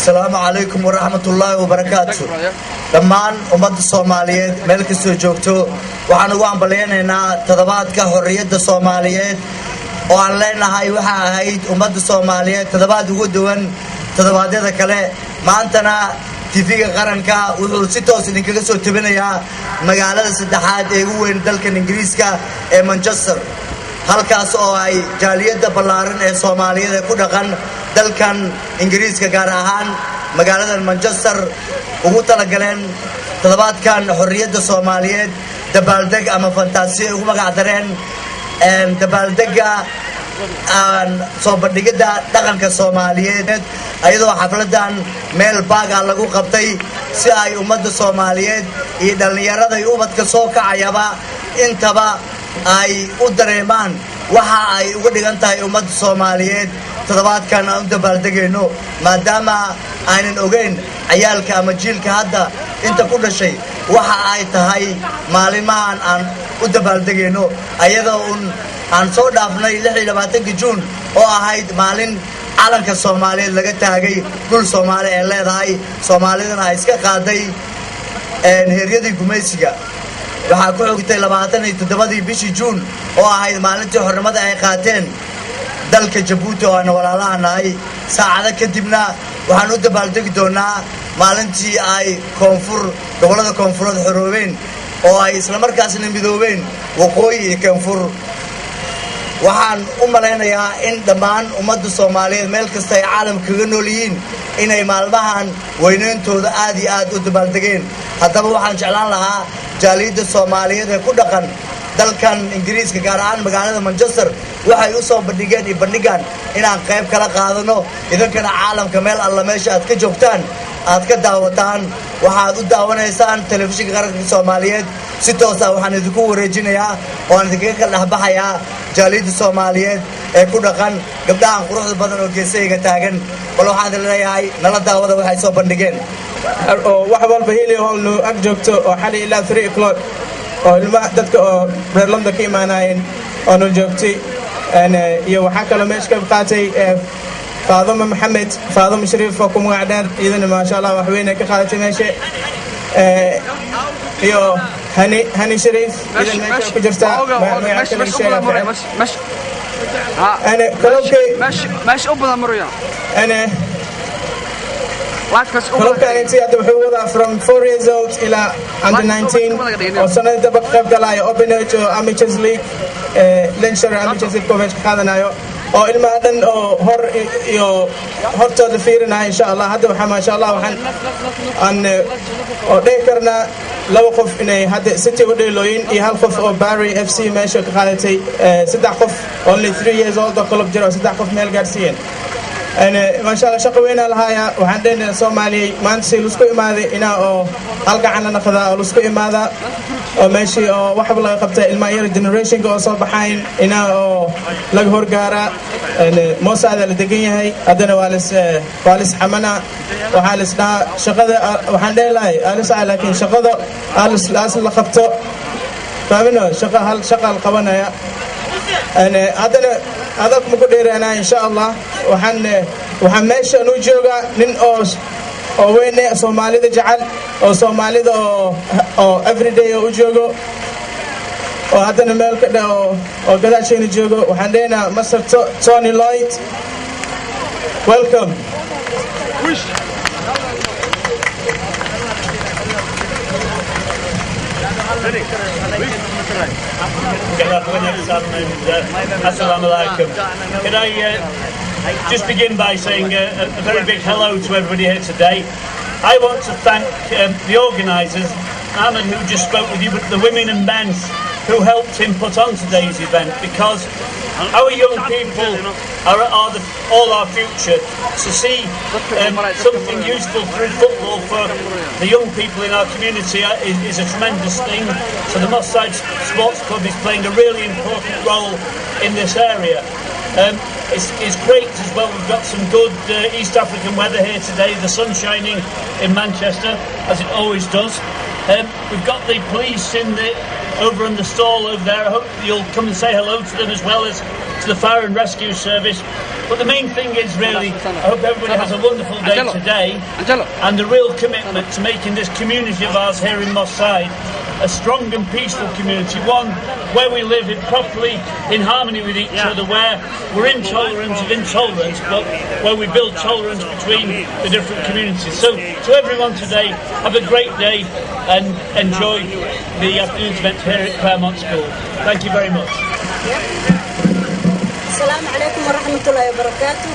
السلام عليكم ورحمة الله وبركاته. دمان أمد الصوماليات ملك السجوكتو وعن وعن بلينا تضبط كحرية الصوماليات وعن لنا هاي وحا هاي أمد الصوماليات تضبط ودون تضبط هذا كله ما أنتنا تفيق قرنكا وستوس إنك جسوا تبنيها مجالات السدحات هو دلك الإنجليز كا مانشستر halkaas oo ay jaaliyada ballaaran ee Soomaaliyeed ku dhaqan dalkan Ingiriiska gaar ahaan magaalada Manchester ugu talagaleen toddobaadkan xorriyada Soomaaliyeed dabaaldeg ama fantasiyo ugu magac dareen dabaaldega soo bandhigida dhaqanka Soomaaliyeed ayadoo xafladan meel baaga lagu qabtay si ay ummadda Soomaaliyeed iyo dhalinyarada iyo ubadka soo kacayaba intaba ay u dareemaan waxa ay uga dhigan tahay ummadda Soomaaliyeed toddobaadkan aan u dabaaldegayno maadaama aanan ogeyn ciyaalka ama jiilka hadda inta ku dhashay waxa ay tahay maalimahan aan u dabaaldegayno ayadoo aan soo dhaafnay 26 Juun oo ahayd maalin calanka Soomaaliyeed laga taagay dhul Soomaali ee leedahay Soomaalidana ay iska qaaday heeryadii gumaysiga waxaa ku xogtay 27 bishii Juun oo ahayd maalintii xornimada ay qaateen dalka Djibouti oo aan walaalaha nahay saacada kadibna waxaan u dabaaldegi doonaa maalintii ay gobolada koonfureed xoroobeen oo ay isla markaasna midoobeen waqooyi iyo koonfur waxaan u maleynayaa in dhammaan ummadda Soomaaliyeed meel kasta ay caalamka kaga nool yihiin inay maalmahan weynayntooda aad iyo aad u dabaaldegeen haddaba waxaan jeclaan lahaa jaaliyada Soomaaliyeed ee ku dhaqan dalkan Ingiriiska gaar ahaan magaalada Manchester waxay u soo bandhigaan inaan qayb kala qaadano idinkana caalamka meel alla meesha aad ka joogtaan aad ka daawataan waxaad u daawanaysaan telefishinka qaranka Soomaaliyeed si toos ah waxaan idinku wareejinayaa oo aan idinkaga kala dhaxbaxayaa jaaliyada Soomaaliyeed ee ku dhaqan gabdhaha quruxda badan oo geesayga taagan bal waxaan leeyahay nala daawada waxay soo bandhigeen wax walba heli hol no ag joogto oo xali ilaa 3 o'clock oo ilmaha dadka oo reer London ka imaanayeen oo noo joogtay iyo waxa kale meesha ka qaatay Faaduma Maxamed Faaduma Shariif oo ku magac dheer idina ma sha Allah wax weyn ka qaadatay meesha iyo hani Shariif idina meesha ku jirta أنا كلامك ماشي أبدا مريا أنا كلامك أنت أتبعه from 4 years old إلى under 19 وسنة تبقى قبلاي Open to Amateurs League Leinster Amateurs League كوفيش خذنا يو أو إلما هذن أو هر تدفيرنا إن شاء الله هذا ما شاء الله وحن أن ذكرنا لو قف إنه هذا 6 وديلوين يهالقف أو باري FC ماشي كخالتي 6 قف only 3 years old كلوب جرا 6 قف ميل جارسيان أنا ما شاء الله شقوينا لهايا وعندنا Somali ما نسي لسكو إمادة إنا أو هلقى عنا نخذا أو لسكو إمادة أو ماشي أو واحد الله قبته الماير generation كأو صباحين إنا أو لجهور جارا موسى هذا اللي دقيقة هاي أدنى والس حمنا وحالسنا شقذا وحندي لاي ألس على لكن شقذا ألس الأصل اللي قبته فمنه شقة القوانا يا أنا أدنى هذا مقدر أنا إن شاء الله وحماشة نوجوجا نن أو وين Somali ده جعل أو Somali ده أو everyday وجوجو وهذا نملك ده أو كذا شيء نجوجو وحندينا مستر توني لايت welcome Assalamu alaikum. Can I just begin by saying a very big hello to everybody here today. I want to thank the organisers, Ahmed who just spoke with you, but the women and men who helped him put on today's event, because our young people are all our future. To see something useful through football for the young people in our community is a tremendous thing. So the Moss Side Sports Club is playing a really important role in this area. It's great as well. We've got some good East African weather here today. The sun's shining in Manchester, as it always does. We've got the police in the over in the stall over there. I hope you'll come and say hello to them as well as to the fire and rescue service. But the main thing is really, I hope everybody has a wonderful day today, and the real commitment to making this community of ours here in Moss Side a strong and peaceful community, one where we live properly in harmony with each other, where we're intolerant of intolerance, but where we build tolerance between the different communities. So to everyone today, have a great day and enjoy the afternoon's event here at Claremont School. Thank you very much. السلام عليكم ورحمة الله وبركاته.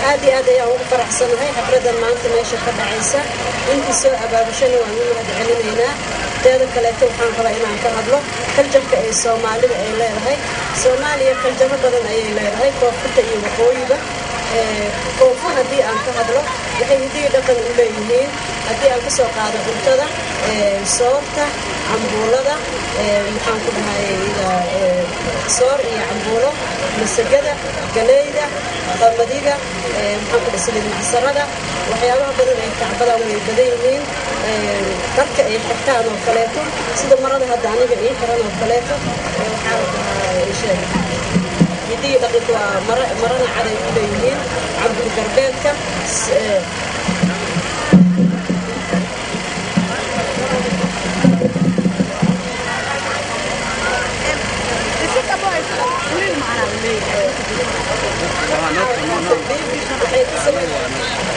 هذه يوم فرح سنة حفرة ما أنت ماشي فرح عيسى إنتي سوء أباب شنو وعمل هذا علمينا ذلك لا توحنا فرحنا عن كهذلو كل جبك أي سومالي أي لا هاي سومالي كل جبك بدن أي لا هاي كوفت أي وقويبة كوفو هدي عن كهذلو لحين هدي دقن إليهين هدي عن كسوق هذا قلتها صورته عمبولة محن كلها إذا صور عمبولة مسجدة جليدة قمدية محن كل سليم السردة وحياة بدن تعبنا ويبدينين ترك حتى أنا وكلاته سيد مرة هذا عني بأي حرنا وكلاته وحاول شيء يدي دقيقة مرة على يبدينين عبد الجربان كم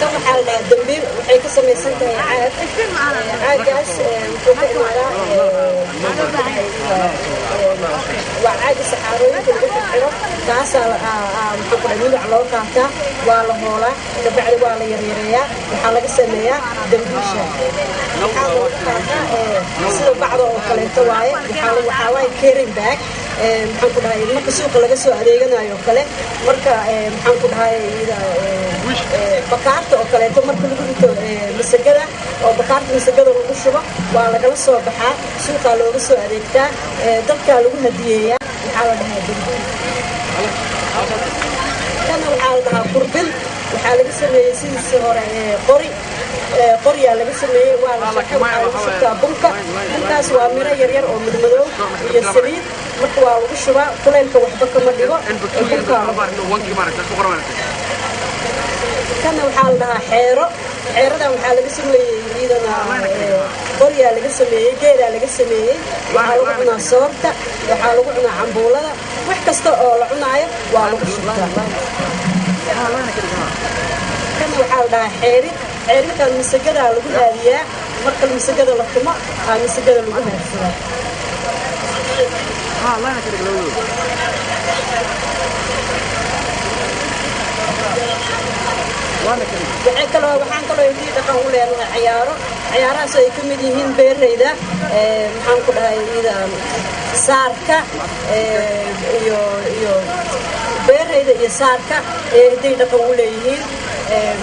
كم حال دمبيل وحيك سمي سنتها عاجز وكل وعاجز سحارون كل بحر كاسة مقبلين على وقتها وعلى هولا تبعد وعلى يريريا وحلقة سمية دمبيشة سلو بعض وكلته واي وحاول كيرين باك maxaan ku dhahay marka suuqa laga soo adeeganayo kale marka maxaan ku dhahay bakaarta oo kale marka lagu dhigto masagada oo bakaarta masagada lagu shubo waa laga soo baxaa suuqa looga soo adeegtaa dadka lagu hadiyeeyaa waxa la dhahay kana waxa la dhahaa qurbin waxa laga sameeyay sidii hore qorya laga sameeyay waa la shaqeeyaa bunka bunkaas waa miro yar yar oo madmadow iyo saliid marka waa lagu shubaa kuleelka waxba kama dhigo kana waxaa la dhahaa xeeradan waxaa laga sameeyey iyadana qoryaa laga sameeyey geedaa laga sameeyey waxaa lagu cunaa soorta waxaa lagu cunaa cambuulada wax kasta oo la cunaayo waa lagu shubtaa kana waxaa la dhahaa xeerintan masagadaa lagu haadiyaa marka masagada la tumo masagada lagu haadsadaa waxaan kaloo hidii dhaqan u leenahay ciyaarahaas ay ka mid yihiin beerayda maxaan ku dhahay ida saarka iyo beerayda iyo saarka hidii dhaqan u leeyihiin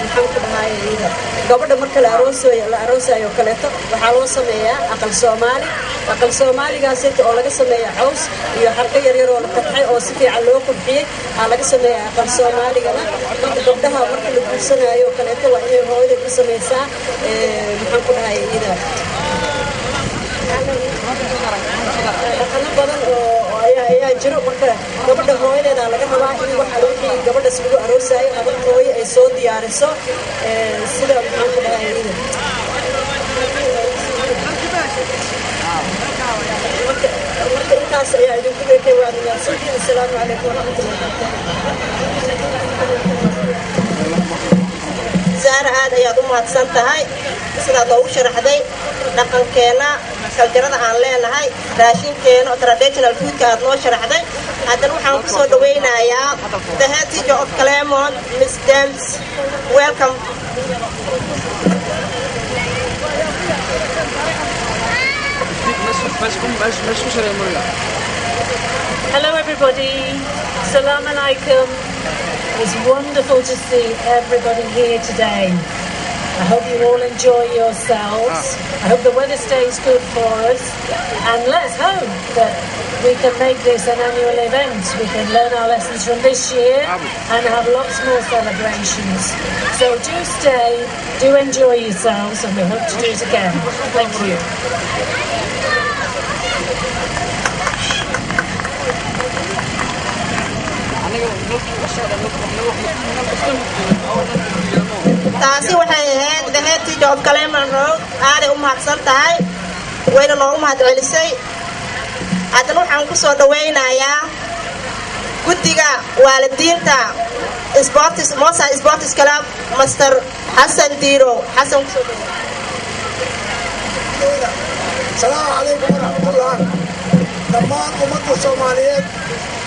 maxaan ku dhahay ida gabadha marka la aroosayo kaleeto waxaa loo sameeyaa aqal soomaaligaas oo laga sameeya caws iyo xarqo yaryar oo la qodxay oo si fiican loo qodxiyey aa laga sameeyaa aqal soomaaligana marka gabdhaha marka la guursanayo kaleeto waa inay hooyada ku sameysaa maxaan ku dhahay ida dhaqano badan oo ayaa jiro marka gabadha hooyadeeda laga rabaa in waxa wixii gabadhaas lagu aroosayo habar hooyo ay soo diyaariso sida maxaan ku dhahay ida marka intaas ayaa idinku beekay waa niyadsantiin assalaamu calaykum waraxmatullahi wabarakaatuh zaara aad ayaad u mahadsan tahay sidaad ugu sharaxday dhaqankeena kaljarada aan leenahay raashinkeena oo traditional foodka aad noo sharaxday haddana waxaan ku soo dhawaynayaa the head teacher of Claremont, Miss James. Welcome. Hello everybody, Salam alaikum. It's wonderful to see everybody here today. I hope you all enjoy yourselves. I hope the weather stays good for us. And let's hope that we can make this an annual event. We can learn our lessons from this year and have lots more celebrations. So do stay, do enjoy yourselves, and we hope to do it again. Thank you. taasi waxay ahayd the head teacher of Clement Road aaday u mahadsan tahay wayna noogu mahadcelisay haddana waxaan ku soo dhawaynayaa guddiga waalidiinta Mosa Sports Club Master Hassan Diro Hassan ku soo dhawaada السلام عليكم ورحمة الله. دمان أمة الصومالية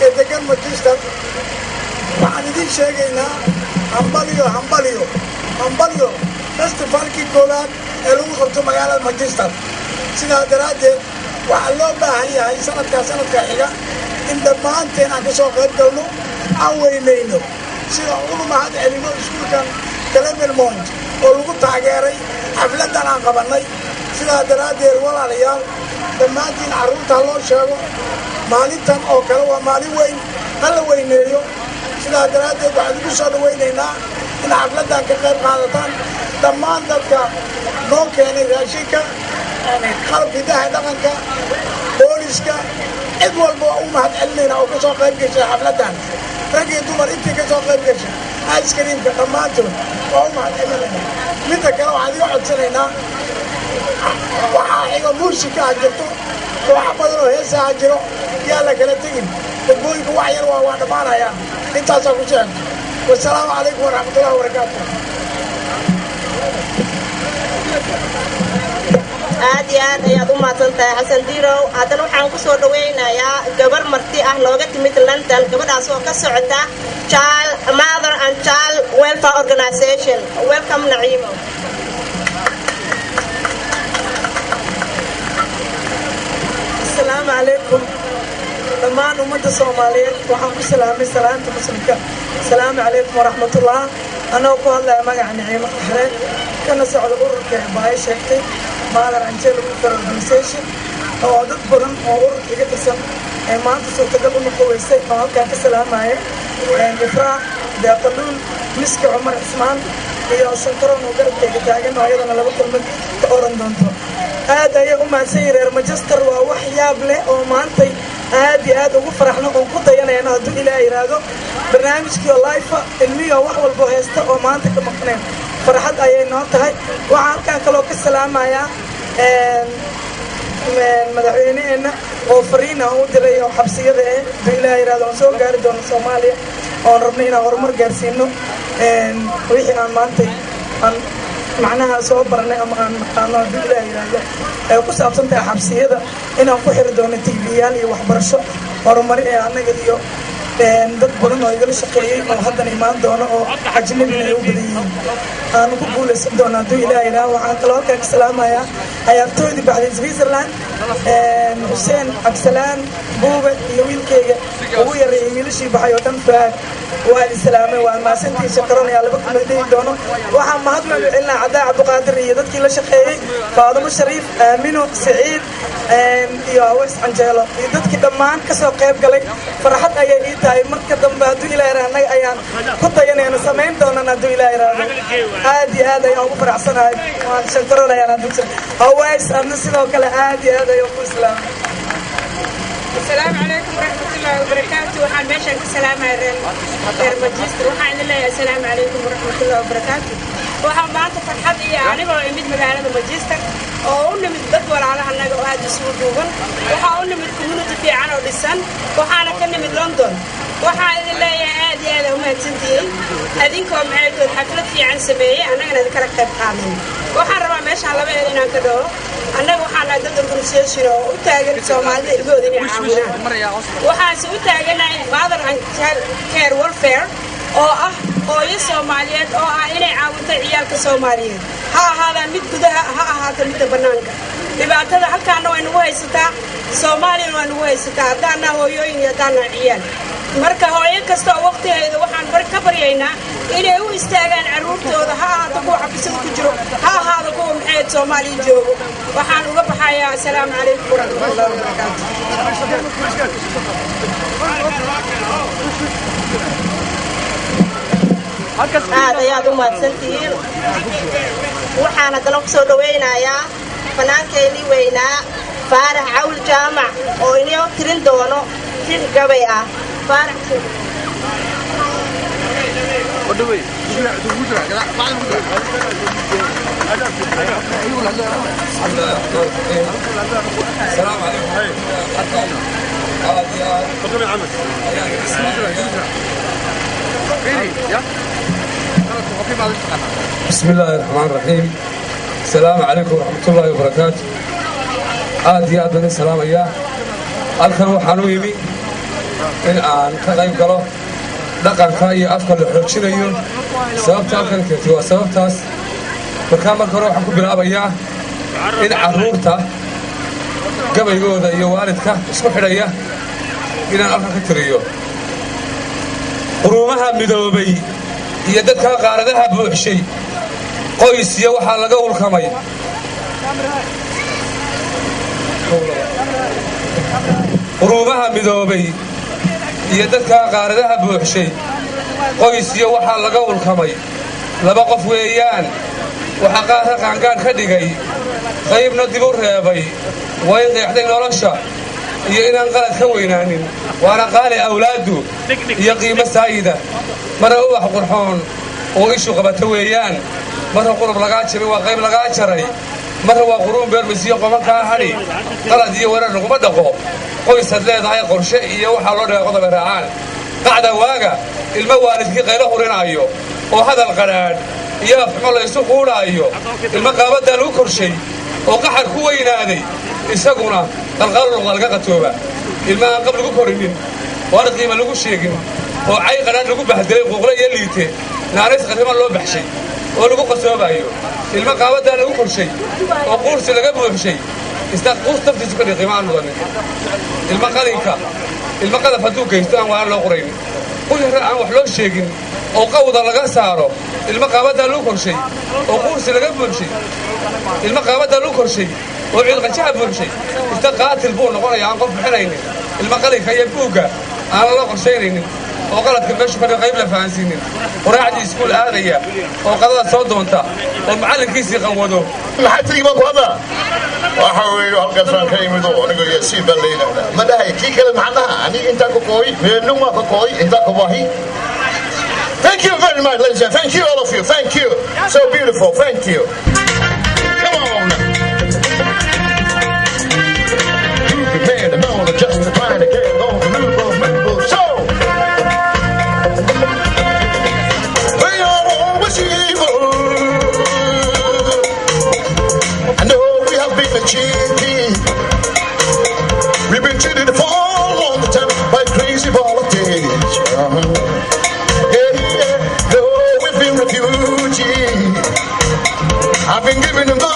إذا مانشستر وعندي شيءنا همبليو فستيفالكي كولان اللي هو خرطة مجال مانشستر سيدا درجة وعلو باهي هاي سنة كحيلة إن دمان تين عكسو غير دولو أوينينو سيدا أولو ما هاد علمو اسكول كان كلام المونج ولو تاجري حفلة أنا قبلني sidaa daraaddeed walaalayaal dhammaantiin carruurta loo sheego maalintan oo kale waa maalin weyn hala weyneeyo sidaa daraaddeed waxaan ugu soo dhawaynaynaa in xafladdan ka qayb qaadataan dhammaan dadka noo keenay raashinka qalabkii daha dhaqanka booliska cid walba waa u mahad celinaynaa oo ka soo qayb gashay xafladdan rag iyo dumar intii ka soo qayb gashay aiskariimka dhammaantood waa u mahad celinaynaa midda kale waxaan iga codsanaynaa waxaa xiga muusika ha jirto kooxa badan oo heesaha jiro yaa la kala tegin dadbooyinka wax yar waa dhammaanayaan intaasaa ku jecel wasalaamu calaykum waraxmatullahi wabarakaatu aad iyo aad ayaad u mahadsan tahay Hassan Diro haddana waxaan ku soo dhawaynayaa gabar marti ah nooga timid London gabadhaas oo ka socota Mother and Child Welfare Organization welcome Naimo السلام عليكم دمان أمة الصومالية وحنكو سلامي سلامة مسلمك السلام عليكم ورحمة الله أنا أقول الله مقع نعيمة أحرين كان سعود أورك باي شيكتي مادر أنجيل وكتر أورجانيزيشن أو عدد بدن أو أورك يقتسم ما أنت سوتقل ونقويسي أو كان كسلام معي إفراح بيقلون مسك عمر عثمان iyo shankaroon oo garabkayga taagan oo ayadana laba kulmad ka oran doonto aad ayay u mahadsan reer Manchester waa wax yaab leh oo maantay aad iyo aad ugu faraxno oo ku dayanayna hadduu Ilaahay yiraahdo barnaamijkii live ilmiyo wax walba heesta oo maanta ka maqneen farxad ayay noo tahay waxaan halkaan kaloo ka salaamayaa madaxweynaheena oo fariin u diray oo xabsiyada ee Ilaahay yiraahdo soo gaari doono Soomaaliya oo rabnay inaan horumar gaarsiino wixii aan maanta aan macnaha soo barnay ama aan naqaano Ilaahay yiraahdo ay ku saabsan tahay xabsiyada inaan ku xiri doono TV-yaal iyo waxbarasho horumar ee anaga iyo dad badan oo igala shaqeeyay oo haddana imaan doono oo ajnabi ay u badan yihiin aan ku guuleysan doono hadduu Ilaahay yiraahdo waxaan kaloo halkaan ka salaamayaa ciyaartooydii baxday Switzerland Hussein Absalaan Buube iyo wiilkayga ugu yareeyay wiilashii baxay oo dhan faag waa islaamay waa maasantii shaqaroon ayaa laba kuma dhigi doono waxaan mahadnaq u celinaa Cadaa Cabdiqaadir iyo dadkii la shaqeeyay Faadimo Shariif Aamino Saciid iyo Awas Anjeelo iyo dadkii dhammaan ka soo qayb galay farxad ayay ii tahay marka dambe hadduu Ilaahay raanay ayaan ku dayanayna samayn doonana hadduu Ilaahay raado aad iyo aad ayaan ugu faraxsanahay waan shaqaroon ayaan dugsan Awas adna sidoo kale aad iyo aad ayaan ku islaamay السلام عليكم ورحمة الله وبركاته وحان ماشان السلام عليكم ماجستر وحان الله السلام عليكم ورحمة الله وبركاته وحان بعض فرحات إيا عنيبا وإمد مقالة ماجستر وقلنا من الدول على هناك وهذا السوق دوغن وحاولنا من الكوميونتي في عنا ولسان وحانا كنا من لندن وحان الله يا عادي هذا هم هتنتين هذينكم معايدوا الحفلة في عن سمية أنا قلت كرك قامين وحان ربا ماشان لبا إلينا كدو annaga waxaan aad dad organization oo u taagan Soomaalida ilmahooda inay caawinaan waxaan u taaganahay Mother and Child Care Welfare oo ah hooyo Soomaaliyeed oo ah inay caawinto ciyaalka Soomaaliyeed ha ahaadaan mid gudaha ha ahaato mid banaanka dhibaatada halkaana way nagu haysataa Soomaaliya way nagu haysataa hadana hooyooyin iyo hadana ciyaal marka hooyo kasta oo waqtigeeda waxaan ka baryaynaa inay u istaagaan caruurtooda ha ahaato kuwa xabsida ku jiro ha ahaado kuwa maxay Soomaaliya joogo waxaan uga baxayaa assalaamu calaykum warahmatullahi wabarakaatuh aad ayaad u mahadsantihiin waxaan haddana ku soo dhawaynayaa fanaankeennii weynaa Faarax Cawl Jaamac oo inoo tirin doono tir gabay ah Faarax بسم الله الرحمن الرحيم. السلام عليكم ورحمة الله وبركاته. يا أدنى السلام يا الخير حنويمي إن أنا كغيب قلو لقى كاي أفكار الحرشينيو سبب تأكل كتير سبب تاس مكان الكروح حكوا بالأب يا إن عرورته قبل يقول ذا يوالدك اسمح لي إن أفكار كتيريو قرومها مدوبي يدك قاردها بوحشي قيس يا وحا لغا ولكمay قرومها مدوبي يدك قاردها بوحشي قيس يا وحا لغا ولكمay laba qof weeyaan waxa qaanqaan ka dhigay qaybna dib u reebay way qeexday nolosha iyo inaan qalad ka weynaanin waana qaali awlaadu iyo qiimo saayida mara wax qurxoon oo ishu qabato weeyaan mara qurub laga jiray waa qayb laga jaray mara waa quruun beermisiyo qoman ka hadhi qalad iyo warar lagu dhaqo qoys had leedahay qorshe iyo waxa loo dhaqo qodob raacaan qacda waaga ilma waalidkii qaylo hurinaayo oo hadal qaraad iyo afxumo la isu quudaayo ilma qaabada lagu korshay oo qaxar ku weynaaday isaguna qalqal laga qatooba ilma aan qabl lagu korinin wada qiimo lagu sheegin oo ay qaraad lagu bahdelay qoqle iyo liite naaris qadama loo baxshay oo lagu qasoobayo ilma qaabada lagu korshay oo qursi laga buuxshay istaqus taftiis ka qiimaan mudan ilma qalinka ilma qadaf haduu geystaan waa loo qorayn qul aan wax loo sheegin oo qawda laga saaro ilma qaabada lagu korshay oo qursi laga buuxshay ilma qaabada lagu korshay oo cid qajaab buuxshay inta qaatil buu noqonaya aan qof bixinaynin ilma qalinka iyo buuga aan la qorsheynaynin oo qaladka meesha ka qayb la fahansiinin quraacdii iskuul aadaya oo qadada soo doonta oo macallinkiisii qawado maxaa tiiba ku hada waxa weeyo halkaas aan ka imid oo aniga iyo si balleeyna ma dhahay kii kale macnaha aniga inta ku kooy meenu ma ku kooy inta ku baahi. Thank you very much, ladies and thank you all of you. Thank you. So beautiful. Thank you. Come on. You've been made known just to try to get on the move. So we are always evil. I know we have been cheated. We've been cheated for a long time by crazy politics. I've been giving them the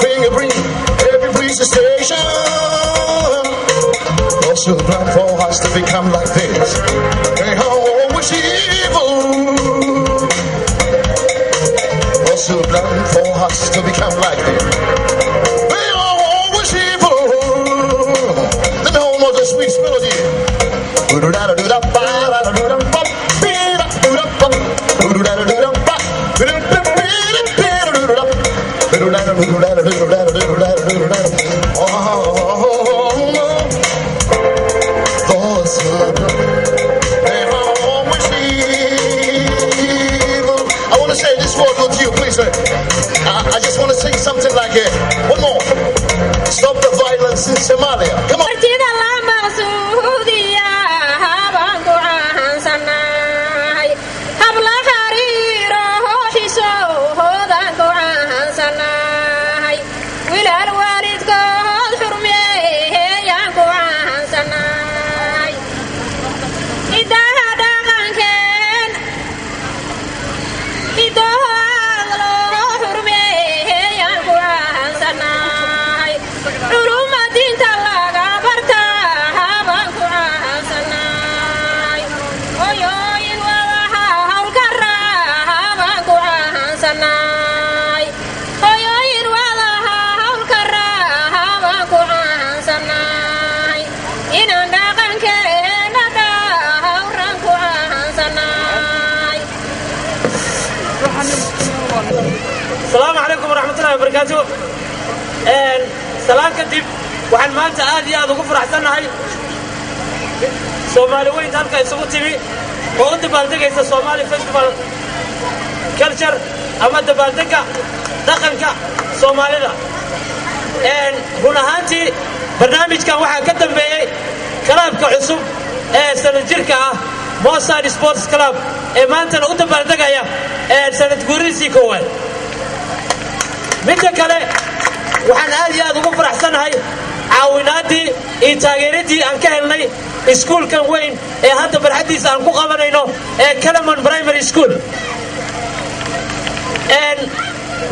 fingerprint every police station. Also plan for us to become like this. They are always evil. Also plan for us to become like this. They are always evil. The home of the sweet melody. I want to say this word with you, please. I just want to sing something like it. One more. Stop the violence in Somalia. Come on. السلام عليكم ورحمة الله وبركاته. سلام كتب وحن ما أنت آدي هذا كفر أحسن هاي Soomaali weyn halka isugu timi oo u dabaaldegaysa Soomaali Festival culture ama dabaaldega dhaqanka Soomaalida run ahaantii barnaamijkan waxaa ka dambeeyay kalaabka cusub ee sanad jirka ah Mossad Sports Club ee maantana u dabaaldegaya sanad guuridiisii koowaad midda kale waxaan aad iyo aad ugu faraxsanahay caawinaadii iyo taageeradii aan ka helnay iskuulkan weyn ee hadda barxadiisa aan ku qabanayno ee Kalaman Primary School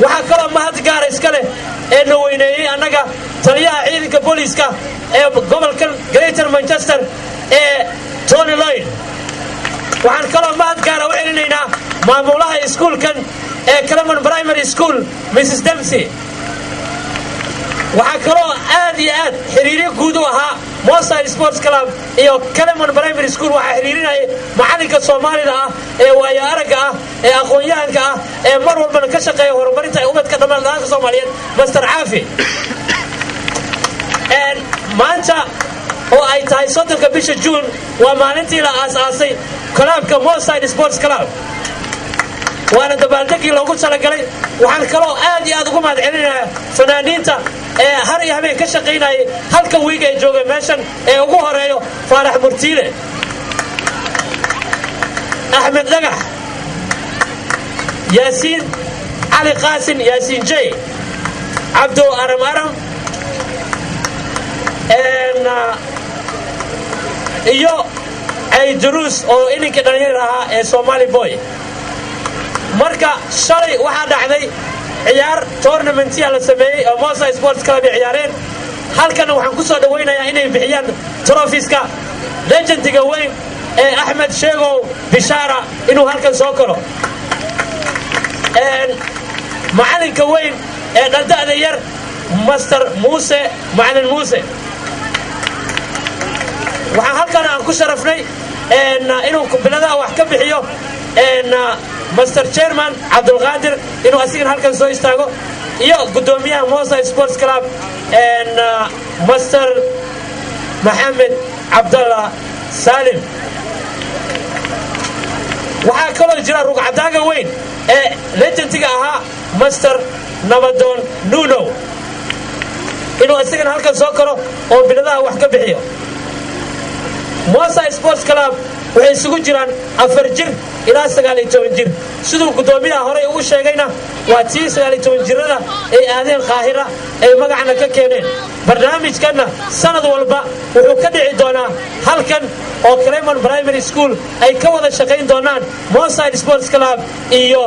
waxaa kaloo mahad gaara iska leh ee na weyneeyey annaga taliyaha ciidanka booliiska ee gobolkan Greater Manchester ee Tony Lloyd waxaan kaloo mahad gaara u celinaynaa maamulaha iskuulkan ee Kalaman Primary School Mrs. Dempsey waxaa kaloo aad iyo aad xiriiryo guud u ahaa Mossad Sports Club iyo Kalaman Primary School waxaa xiriirinayay macalinka Soomaalida ah ee waayo aragga ah ee aqoon-yahanka ah ee mar walbana ka shaqeeya horumarinta ubadka dhammaan Soomaaliyeed Master Caafi maanta oo ay tahay 30 bisha June waa maalintii la aasaasay kalaabka Mossad Sports Club waana dabaaldegii loogu talagalay waxaan kaloo aad iyo aad ugu mahad celinayaa fanaaniinta ee har iyo habeen ka shaqaynayay halka wiig ay joogeen meeshan ee ugu horeeyo Faarax Murtiile Ahmed Dagax Yaasiin Ali Qaasin Yaasiin Jay Abdu Aram Aram iyo ay duruus oo ininka dhalinyar ahaa ee Somali Boy marka shalay waxaa dhacday ciyaar tournamentiya la sameeyey oo Mossad Sports Club ay ciyaareen halkan waxaan ku soo dhaweynayaa inay bixiyaan trophies-ka legendiga weyn ee Ahmed Sheego Bishara inuu halkan soo koro macalinka weyn ee dhalda'da yar Master Muuse Macalin Muuse waxaan halkan aan ku sharafnay inuu biladaha wax ka bixiyo Master Chairman Abdul Qadir inuu asigana halkan soo istaago iyo gudoomiyaha Mossad Sports Club Master Mohamed Abdullah Salim waxaa kaloo jira rugcadaaga weyn ee legendiga ahaa Master Nabadon Nuno inuu asigana halkan soo koro oo biladaha wax ka bixiyo Mossad Sports Club waxay isugu jiraan 4 jir ilaa 19 jir sidoo gudoomiyaha hore uu sheegayna waa tii 19 jirada ay aadeen Qaahira ay magacna ka keeneen barnaamijkana sanad walba wuxuu ka dhici doonaa halkan oo Kalaman Primary School ay ka wada shaqayn doonaan Mossad Sports Club iyo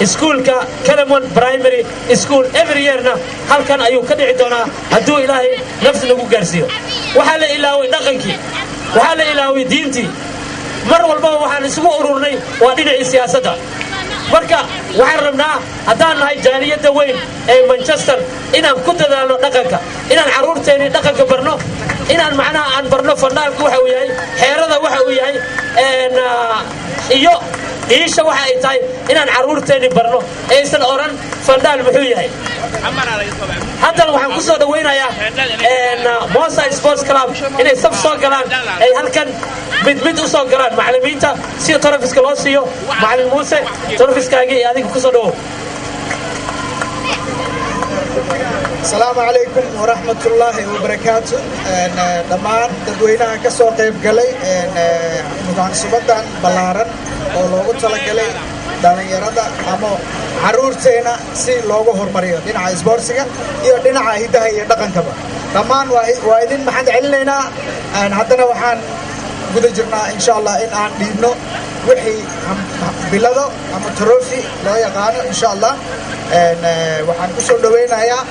iskuulka Kalaman Primary School every yearna halkan ayuu ka dhici doonaa hadduu Ilaahay nafsi nagu gaarsiiyo waxaa la ilaaway dhaqankii waxaa la ilaaway diintii mar walba waxaan isugu ururnay waa dhinacii siyaasadda marka waxaan rabnaa haddaan nahay jaaliyadda weyn ee Manchester inaan ku dadaalno dhaqanka inaan carruurteennii dhaqanka barno inaan macnaha aan barno fandaalka waxa uu yahay xeerada waxa uu yahay iyo iisha waxa ay tahay inaan carruurteennii barno aysan oran fandaal muxuu yahay haddana waxaan ku soo dhaweynayaa Mossad Sports Club inay saf soo galaan ay halkan mid u soo galaan macallimiinta si trophies-ka loo siiyo macallin Muuse trophies-kaagii adiga ku soo dhawow السلام عليكم ورحمة الله وبركاته دمان dadweynaha ka soo qayb galay munaasabaddan balaaran oo loogu talagalay dhalinyarada ama caruurteena si loogu horumariyo dhinaca isboortiga iyo dhinaca hidaha iyo dhaqankaba dhammaan waa idin maxaan celinaynaa haddana waxaan guda jirnaa insha Allah in aan dhiibno wixii bilado ama trophy loo yaqaano insha Allah waxaan ku soo dhaweynayaa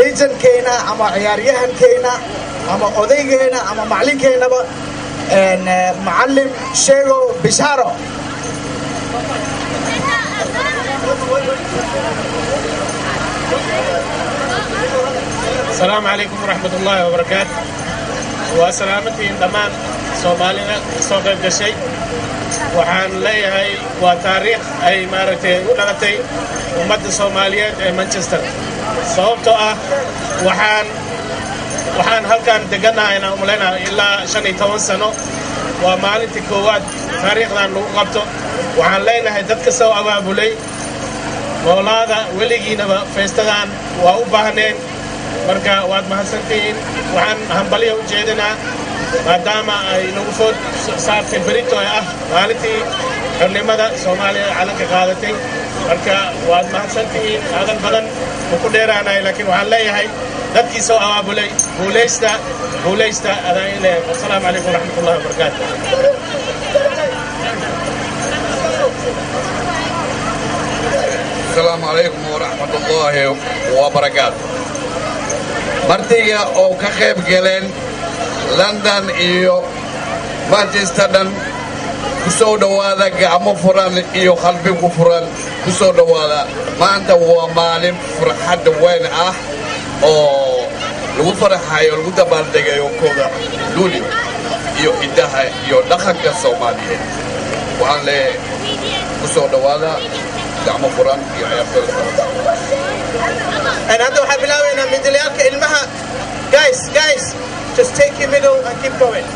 legendkeena ama ciyaaryahankeena ama odaygeena ama macalinkeenaba معلم شيغو بشارو السلام عليكم ورحمة الله وبركاته وسلامتي دمان سومالينا سوقف دشي waxaan leeyahay waa taariikh ay maaragtay u dhalatay ummadda Soomaaliyeed ee Manchester sababtoo ah waxaan halkan deganahay inaan umaleynaa ilaa 15 sano waa maalintii koowaad taariikhdan lagu qabto waxaan leenahay dadka soo abaabulay moolaada weligiinaba feestadan waa u baahneen marka waad mahadsantihiin waxaan hambalyo u jeedinaa maadaama ay nagu soo saartay berito ee ah maalintii xornimada soomaaliya calanka qaadatay marka waad mahadsantihiin aadan badan u ku dheeraanahay laakiin waxaan leeyahay dadkii soo abaabulay guulaysta adaan in leeyahay assalaamu calaykum waraxmatullahi wabarakaatu السلام عليكم ورحمة الله وبركاته مرتيجا أو كخيب جلين لندن إيو مانشستر كسو دوالا كأمو فران إيو خلبي كفران كسو دوالا ما أنت هو مالم فرحة وين أو لو فرحة يو لو دبال دقا يو كودا لولي يو إدها يو دخل كالصومالية وعن لي كسو دوالا دعم فران يا عيال And هذا waxaa bilaabaynaa midliyaalka ilmaha guys just take your middle and keep going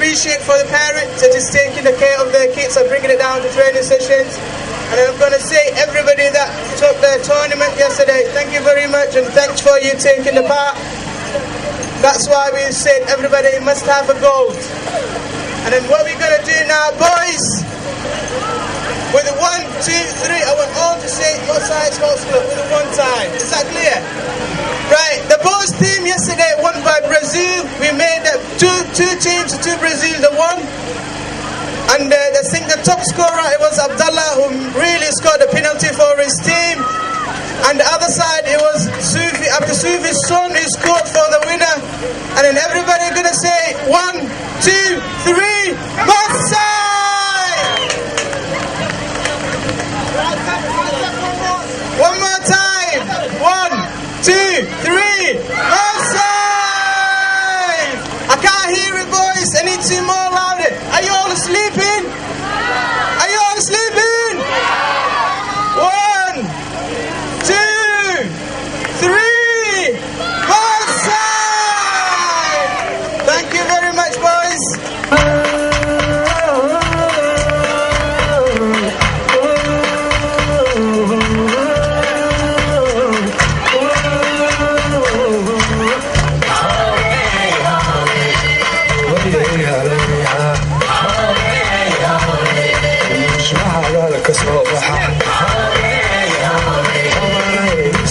appreciate for the parents that is taking the care of their kids and bringing it down to training sessions. And I'm going to say everybody that took the tournament yesterday, thank you very much and thanks for you taking the part. That's why we said everybody must have a gold. And then what we're going to do now, boys, with the 1, 2, 3, I want all to say your side Scots Club with the one time. Is that clear? Right, the boys team yesterday won by Brazil. We made two teams to Brazil, the one. And I think the top scorer, it was Abdallah, who really scored a penalty for his team. And the other side, it was Sufi, after Sufi's son, who scored for the winner. And then everybody gonna say 1, 2, 3, both side! One more time. 1, 2, 3, both side! I can't hear it, boys. I need some more louder. Are you all sleeping? Are you all sleeping? 1, 2, 3, both sides! Thank you very much, boys.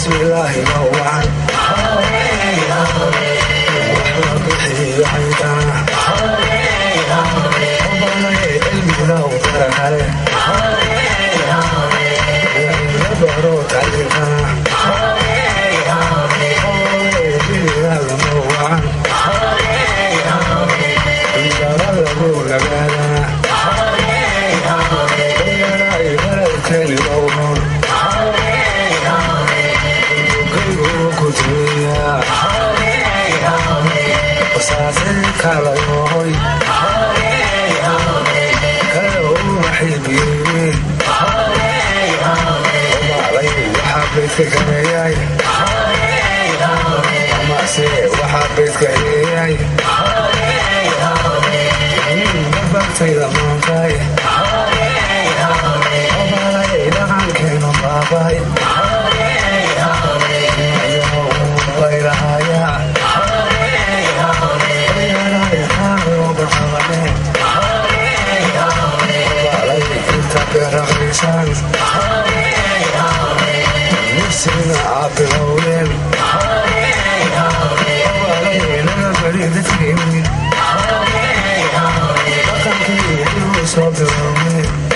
بسم الله نوعا وحي حيتانا المنا وطرنا نبروت علينا نوعا نجرب لبانا كاليوي كاليوم حبيبي وعلي وحبيتك هياي ومعسي وحبيتك هياي نبقتي لما جاي وعلي لغن كينو باباي ويلهايا نفسنا عبرولين لنا بريد فيني رقم كبير وصبروني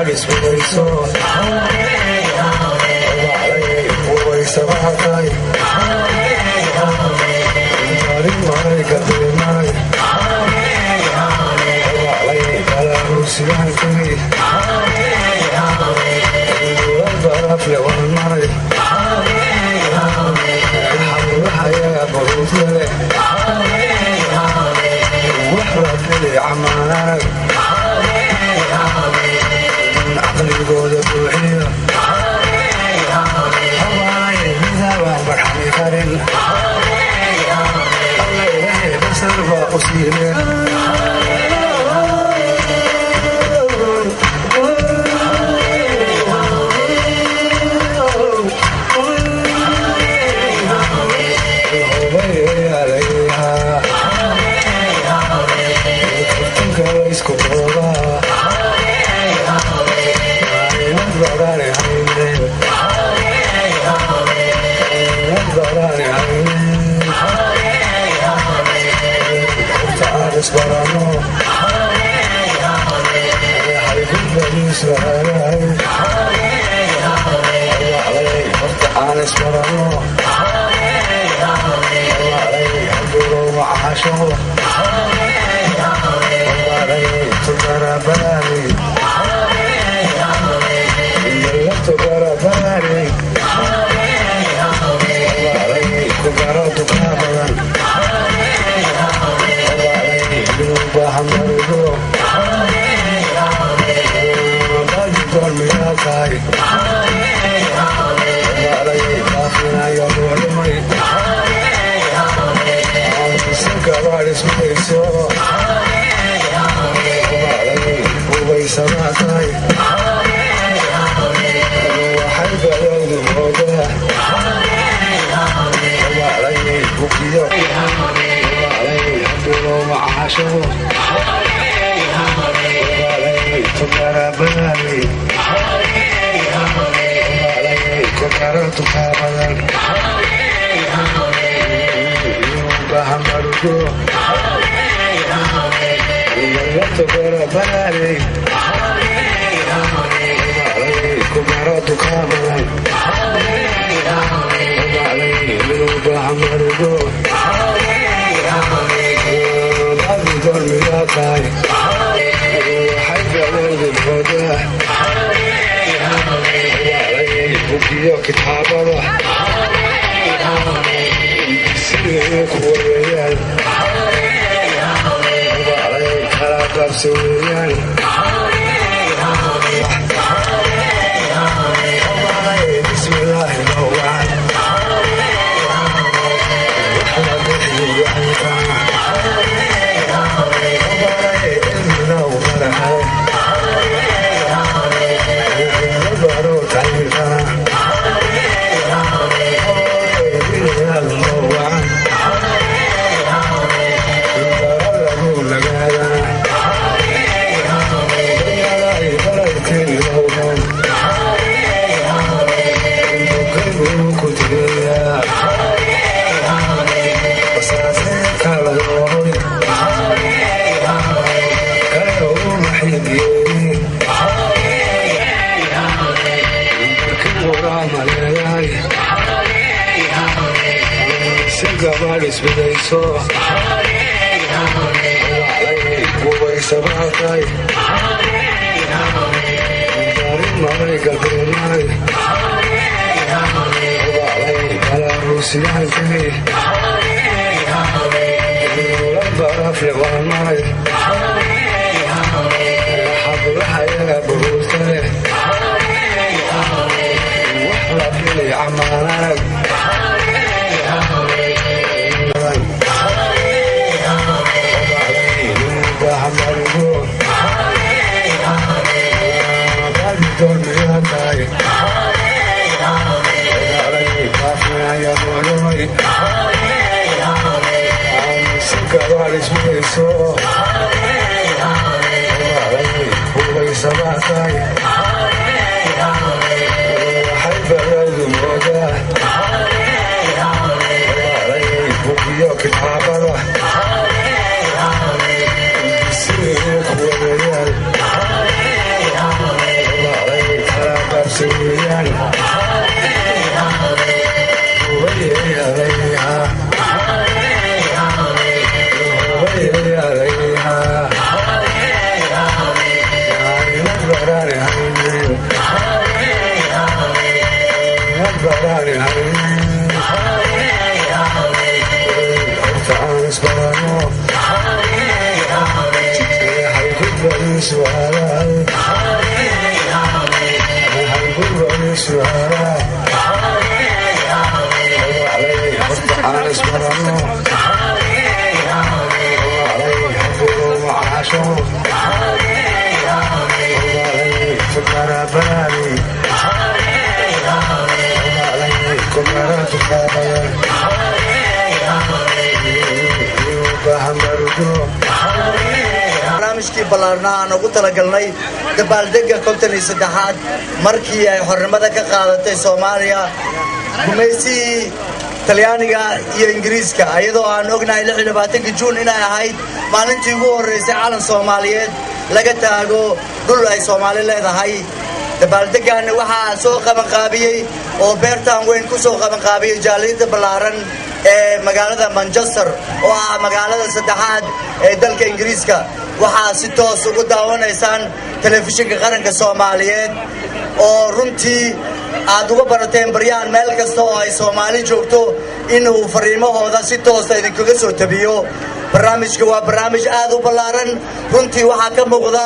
Somebody's really so عقلي قول بوحيه اسبرانو حبيبه وعاشوا تجرى بالي تجرى بالي تجرى تكابلا بحمله باجي دول مياكاي كافينا يوم ولمي سكر اسميسو وبيسمعتاي وحيب يوم موضوع وعلي بكيو وعلي حبيبه وعاشوا وعلي تجرى بالي وعلي كبرت كابلا بحمله تجرى بالي وعلي كبرت كابلا وعلي بحمله باقي دول مياكاي حيب ولد الهدى وعلي بكيو كتابه سيرك ويان وعلي كراتب سويان بسم الله الرحمن Gavaris bedayso وبيسمعتاي دارين معي قدرناي وعلي على روسيان فيه ولما رفل غناي حبل حياة بروتاي واحلى فيني عمالك بحمله باقي دول مياكاي علي كافينا يا ولمي سكر اسميسو علي وبيسمعتاي حيب يوم موضوع علي بكيو كتابه barnaamijkii ballaarnaa aan ugu talagalnay dabaaldega 53aad markii ay xornimada ka qaadatay Soomaaliya gumaysigii Talyaaniga iyo Ingiriiska ayadoo aan ognahay 26 Juun inay ahayd maalintii ugu horeysay calan Soomaaliyeed laga taago dhul ay Soomaali leedahay dabaaldegana waxaa soo qabanqaabiyey oo beertaan weyn ku soo qabanqaabiyey jaaliyadda ballaaran ee magaalada Manchester oo ah magaalada saddexaad ee dalka Ingiriiska. waxaa si toos ugu daawanaysaan telefishinka qaranka Soomaaliyeed oo runtii aad uga barateen baryaan meel kasta oo ay Soomaali joogto inuu fariimahooda si toos ah idinkaga soo tabiyo. barnaamijka waa barnaamij aad u ballaaran runtii waxaa ka muuqda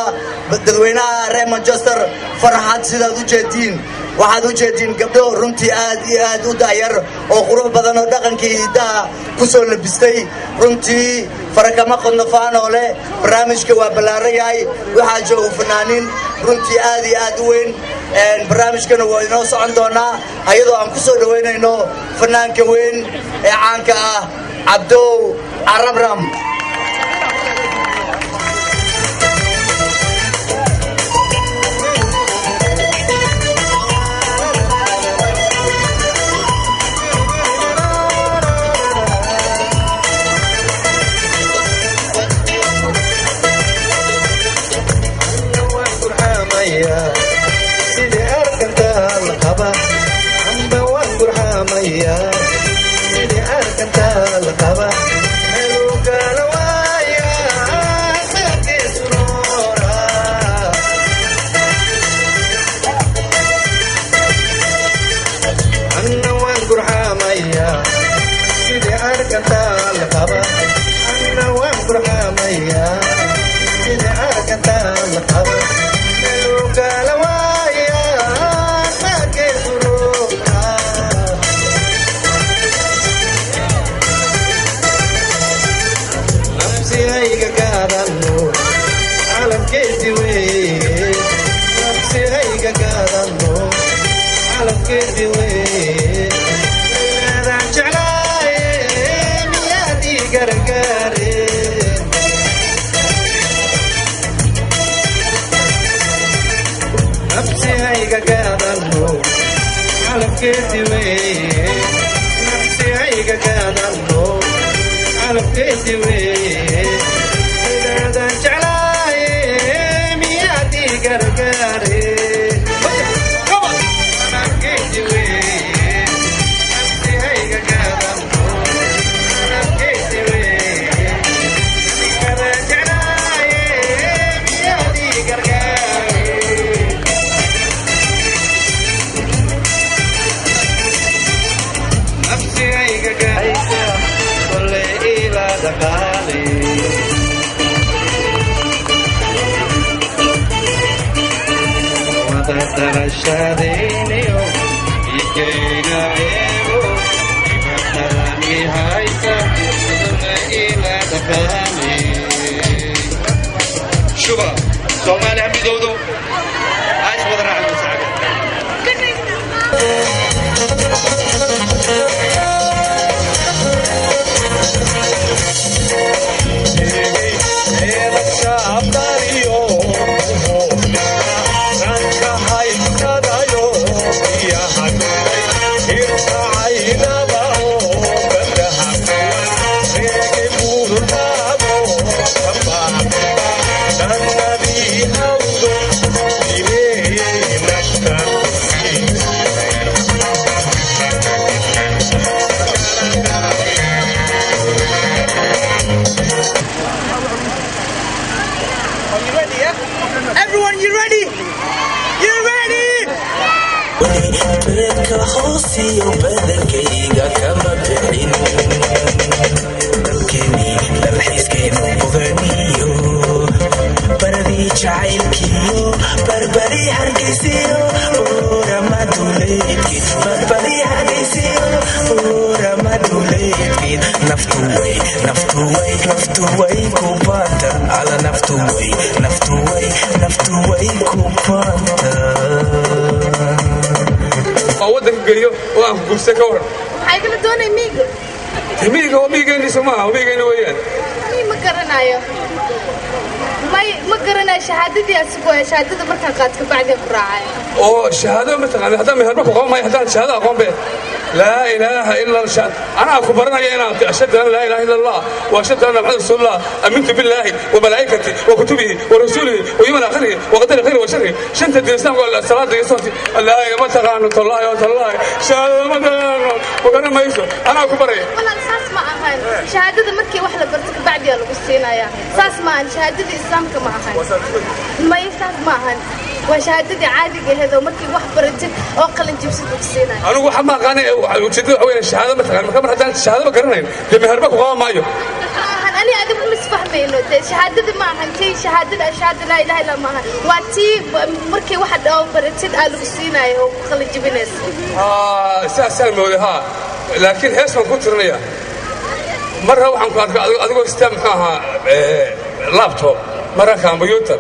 dadweynaha reer Manchester farxad sidaad u jeedin. waxaad u jeedin gabdho runtii aad iyo aad u daayar oo qurux badan oo dhaqankii hidaha ku soo labistay. runtii farakama qodnafaan oo leh barnaamijka waa ballaaran yahay. waxaa jooga fanaaniin runtii aad iyo aad u weyn. barnaamijkana waa inoo socon doonaa ayadoo aan ku soo dhaweynayno fanaanka weyn ee caanka ah Cabdow Arabram. ما قرنا شهادتي أسبوع شهادتي مركز قاد بعد براعي أو شهادة مثلا هذا مهربك قوم ما يحتاج شهادة قوم به لا إله إلا الله أنا أخبرنا أنا أشهد أن لا إله إلا الله وأشهد أن محمد رسول الله أمنت بالله وملائكته وكتبه ورسوله ويوم الآخر وقدر خيره وشره شنت الإسلام قال الصلاة يصلي لا ما تغانوا الله والله شهادة ما تغانوا وكان ما يسوى أنا أخبرني والله أساس ما أهان شهادة مركي واحدة برتك بعد يلا بسينا يا أساس ما أهان شهادة الإسلام كما أهان ما يساس ما أهان وشهادتي عادي هذا ومركي واحد برتك أو قلن جبسة بسينا أنا وحما قاني وجدت حوالي الشهادة مثلا ما كان حتى الشهادة ما قرنين دي مهربك وقام مايو أنا أدب مسفهمين إنه شهادة ما هنتي شهادة أشهد لا إله إلا الله واتي مركي واحد أو برتين قالوا بسينا يهو خلي جبناس سلمى ولها لكن هيس ما كنت رنيا مرة وحن كنت أقول استمعها لابتوب مرة كمبيوتر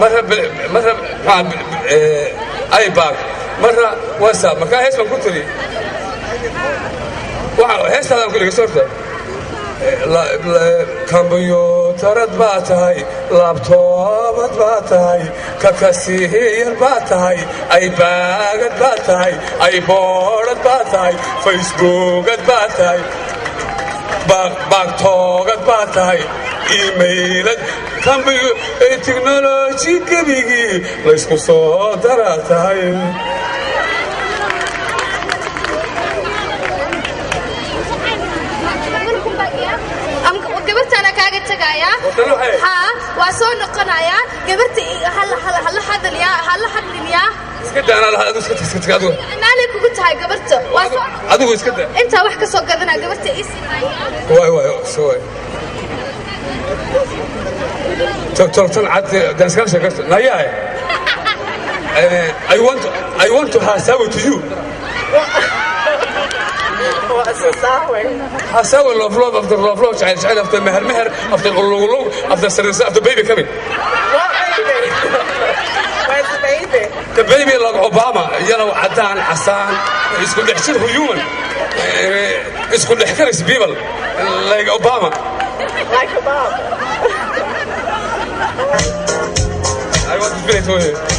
مرة آيباد مرة واتساب ما كان هيس ما كنت ري هيس هذا كله صورته كمبيوتر باتاي لابتوب باتاي ككسير باتاي ايباد باتاي ايبورد باتاي فيسبوك باتاي باكتوك باتاي ايميل تكنولوجي كبيري ليسكو صدراتاي قبرت أنا كاجت تجايا ها وأصون قنايا قبرت هلا حد اليا هلا حد اليا اسكت أنا هذا اسكت هذا أنا لك قلت هاي قبرت هذا اسكت أنت واحد سوق قدنا قبرت إيش واي سوي ترى عاد دنس كان شكرت لا يا I want to have to you حساوي اللوفلوف after اللوفلوف شعيل after مهر after غلوغلوغ after سرس after baby coming Where's the baby? the baby like Obama yellow عدان حسان اسكو دحشر human اسكو دحكرس people like Obama Like Obama I want to finish with you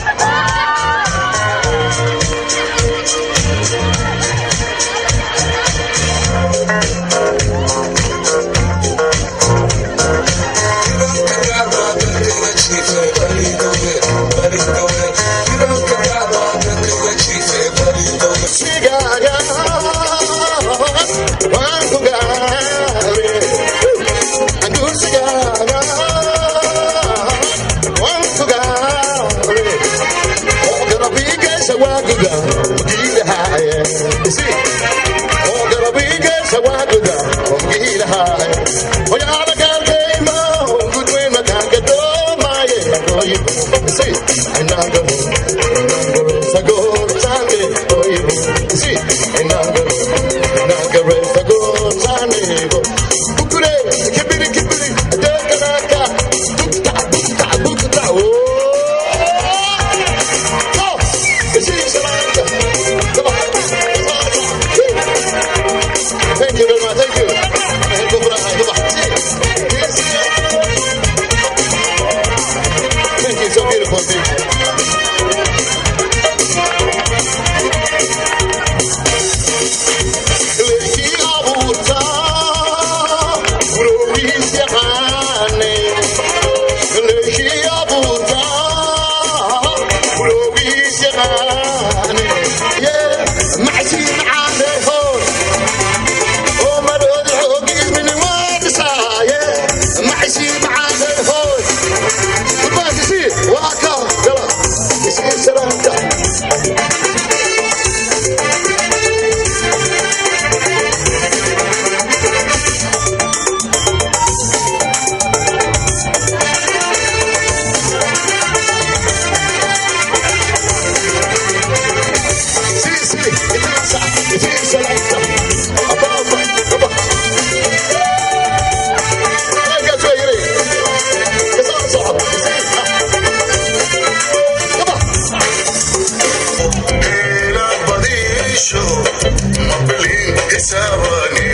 Sabani